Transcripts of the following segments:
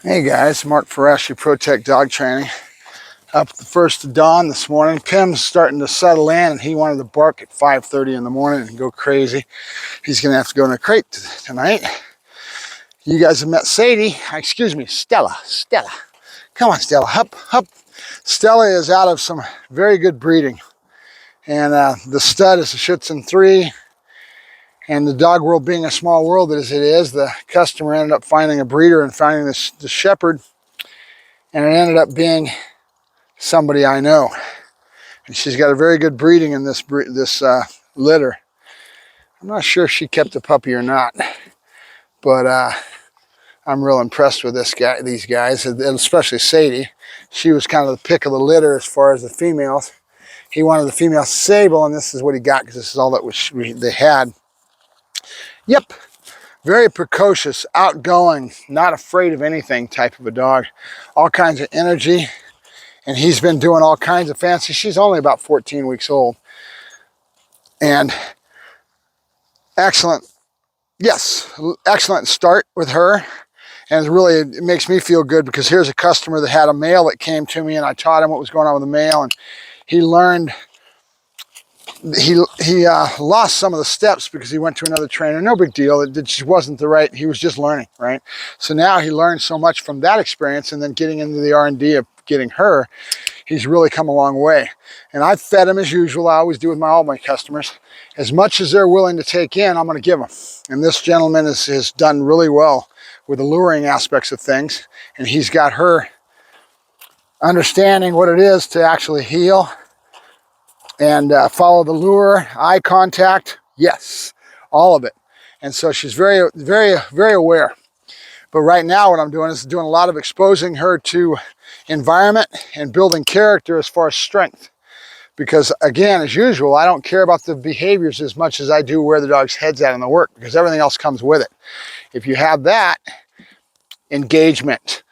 Hey guys, Mark Ferrasci, Protect Dog Training. Up the first of dawn this morning. Pim's starting to settle in and he wanted to bark at 5:30 in the morning and go crazy. He's gonna have to go in a crate tonight. You guys have met Sadie, excuse me, Stella. Stella. Come on, Stella, hup, hup. Stella is out of some very good breeding. And the stud is a Schutzen 3. And the dog world being a small world as it is, the customer ended up finding a breeder and finding the shepherd. And it ended up being somebody I know. And she's got a very good breeding in this litter. I'm not sure if she kept a puppy or not, but I'm real impressed with these guys, and especially Sadie. She was kind of the pick of the litter as far as the females. He wanted the female sable, and this is what he got because this is all that they had. Yep, very precocious, outgoing, not afraid of anything type of a dog. All kinds of energy, and he's been doing all kinds of fancy. She's only about 14 weeks old. And excellent, yes, excellent start with her. And it makes me feel good because here's a customer that had a male that came to me and I taught him what was going on with the male, and he learned, he lost some of the steps because he went to another trainer. No big deal, it just wasn't the right, he was just learning, right? So now he learned so much from that experience, and then getting into the R&D of getting her, he's really come a long way. And I've fed him as usual. I always do with all my customers. As much as they're willing to take in, I'm going to give them. And this gentleman has done really well with the luring aspects of things. And he's got her understanding what it is to actually heel and follow the lure, eye contact. Yes, all of it. And so she's very, very, very aware. But right now what I'm doing is doing a lot of exposing her to environment and building character as far as strength. Because again, as usual, I don't care about the behaviors as much as I do where the dog's head's at in the work, because everything else comes with it. If you have that, engagement,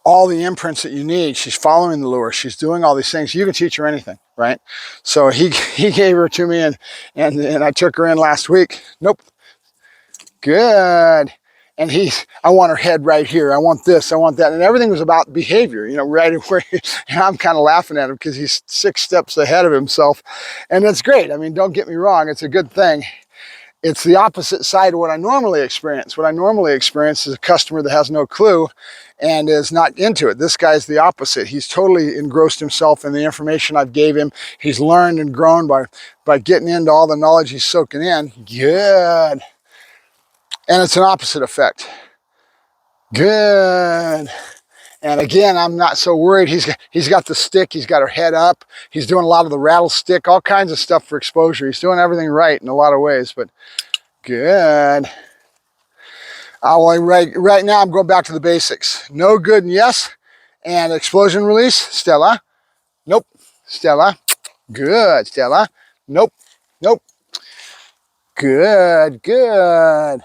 all the imprints that you need, she's following the lure, she's doing all these things, you can teach her anything, right? So he gave her to me and I took her in last week. Nope. Good. And I want her head right here. I want this, I want that. And everything was about behavior, right where and I'm kind of laughing at him because he's 6 steps ahead of himself. And that's great. I mean, don't get me wrong, it's a good thing. It's the opposite side of what I normally experience. What I normally experience is a customer that has no clue and is not into it. This guy's the opposite. He's totally engrossed himself in the information I've gave him. He's learned and grown by getting into all the knowledge he's soaking in. Good. And it's an opposite effect. Good. And again, I'm not so worried. He's got the stick. He's got her head up. He's doing a lot of the rattle stick, all kinds of stuff for exposure. He's doing everything right in a lot of ways, but good. Right now I'm going back to the basics. No, good, and yes. And explosion release, Stella. Nope. Stella. Good, Stella. Nope. Nope. Good, good.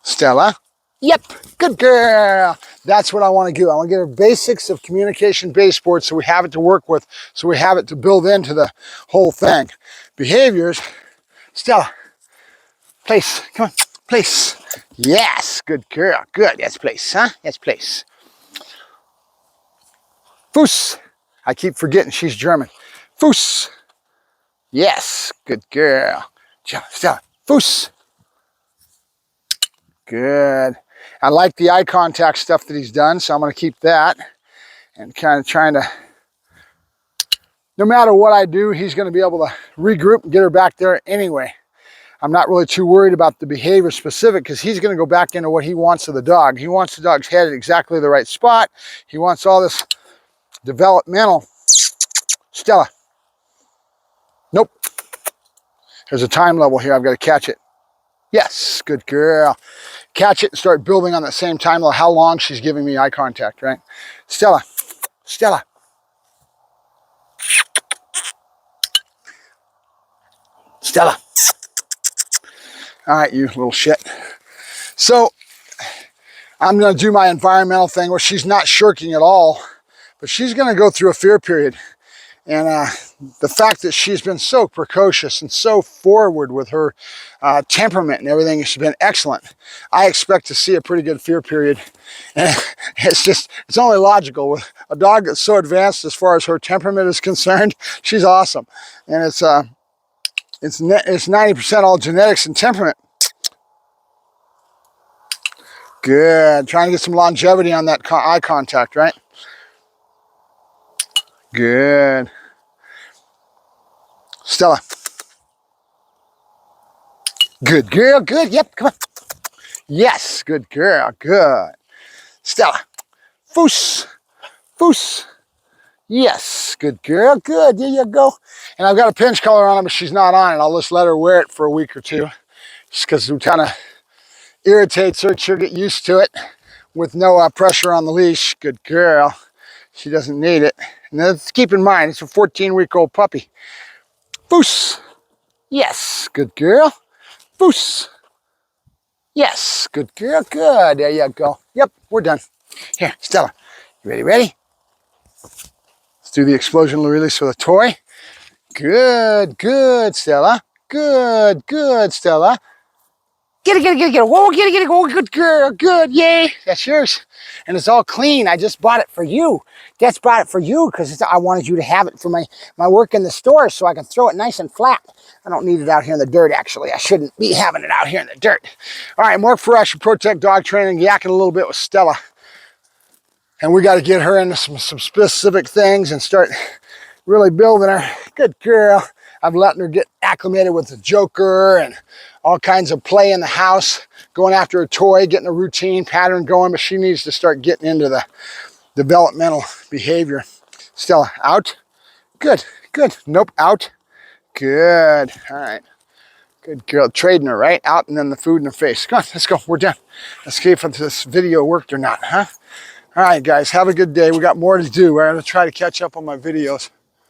Stella. Yep, good girl. That's what I want to do. I want to get her basics of communication-based sports so we have it to work with, so we have it to build into the whole thing. Behaviors. Stella, place, come on, place. Yes, good girl, good. That's place, huh? That's place. Fuss. I keep forgetting she's German. Fuss. Yes, good girl. Stella, Fuss. Good. I like the eye contact stuff that he's done, so I'm going to keep that. And kind of trying to, no matter what I do, he's going to be able to regroup and get her back there anyway. I'm not really too worried about the behavior specific because he's going to go back into what he wants of the dog. He wants the dog's head at exactly the right spot. He wants all this developmental. Stella. Nope. There's a time level here. I've got to catch it. Yes, good girl. Catch it and start building on that same time level, how long she's giving me eye contact, right? Stella. Stella. Stella. All right, you little shit. So I'm going to do my environmental thing where she's not shirking at all, but she's going to go through a fear period. And the fact that she's been so precocious and so forward with her temperament and everything has been excellent. I expect to see a pretty good fear period. And it's only logical. With a dog that's so advanced as far as her temperament is concerned, she's awesome. And it's 90% all genetics and temperament. Good. Trying to get some longevity on that eye contact, right? Good. Stella. Good girl. Good. Yep. Come on. Yes. Good girl. Good. Stella. Foos. Foos. Yes. Good girl. Good. There you go. And I've got a pinch collar on her, but she's not on it. I'll just let her wear it for a week or two. Just because it kind of irritates her. She'll get used to it with no pressure on the leash. Good girl. She doesn't need it. And let's keep in mind, it's a 14-week-old puppy. Foos. Yes. Good girl. Foos. Yes. Good girl. Good. There you go. Yep. We're done. Here, Stella. You ready? Ready? Let's do the explosion release with a toy. Good. Good, Stella. Good. Good, Stella. Get it, get it, get it, get it. Whoa, get it, get it. Whoa, good girl. Good. Yay. That's yours. And it's all clean. I just bought it for you. That's bought it for you because I wanted you to have it for my work in the store so I can throw it nice and flat. I don't need it out here in the dirt, actually. I shouldn't be having it out here in the dirt. All right, more Ferrasci Protect dog training, yakking a little bit with Stella. And we got to get her into some specific things and start really building her. Good girl. I've letting her get acclimated with the joker and all kinds of play in the house, going after a toy, getting a routine pattern going, but she needs to start getting into the developmental behavior. Stella, out. Good, good. Nope, out. Good. All right. Good girl. Trading her, right? Out and then the food in her face. Come on, let's go. We're done. Let's see if this video worked or not, huh? All right, guys. Have a good day. We got more to do. We're going to try to catch up on my videos.